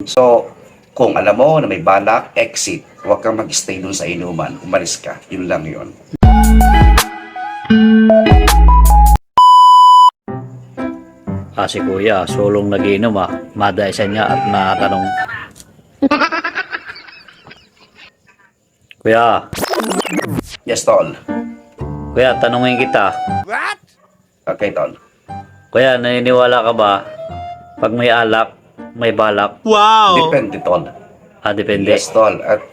So, kung alam mo na may balak, exit. Huwag kang mag-stay dun sa inuman. Umalis ka. Yun lang yun. Si kuya, sulong nagiinom madaisan niya at matanong. Kuya, Yes, tol. kuya, tanungin kita. Okay, tol. Kuya, naniniwala ka ba pag may alak, may balak? Depende, tol. Depende. Yes, tol. At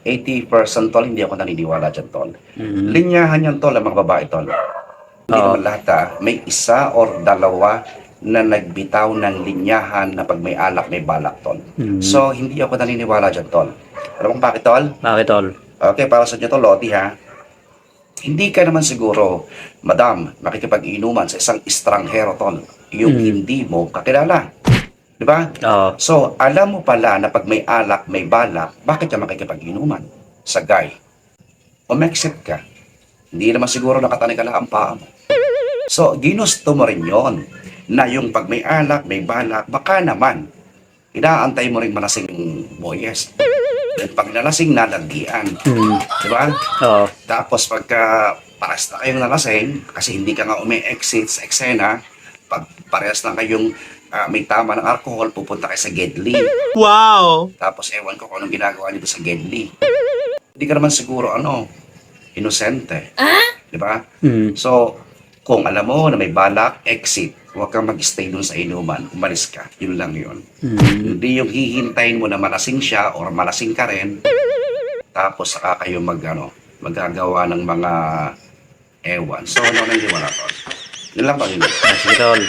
80% tol, hindi ako naniniwala dyan, tol. Mhm. Linyahan yan, tol, ang mga babae, tol. Hindi Oo. naman lahat, May isa or dalawa na nagbitaw ng linyahan na pag may alak, may balak, tol. Mhm. So, hindi ako naniniwala dyan, tol. Alam mo bakit, tol? Bakit, tol? Okay, para sa inyo, tol, Lodi, ha? Hindi ka naman siguro, madam, makikipag-inuman sa isang estranghero, tol. Yung hindi mo kakilala. Di ba? Oo. So, alam mo pala na pag may alak, may balak, bakit ka makikipag-inuman sa guy? Umexit ka. Hindi naman siguro nakatanig ka lang ang paa mo. So, ginusto mo rin yon na yung pag may alak, may balak, baka naman, inaantay mo rin malasing boyes. Then pag nalasing, nalagyan. Di ba? Oo. Tapos pagka pares na kayong nalasing, kasi hindi ka nga umi-exit sa eksena, pag parehas na kayong may tama ng alcohol, pupunta kayo sa Gedli. Wow! Tapos ewan ko kung anong ginagawa nito sa Gedli. Hindi ka naman siguro, inosente. Di ba? So, kung alam mo na may balak, exit. Huwag kang mag-stay dun sa inuman. Umalis ka. Yun lang yun. Hindi yung hihintayin mo na malasing siya or malasing ka rin. Tapos saka kayo magagawa ng mga ewan. So, ano hindi wala to? Yun lang to. Sige, tol.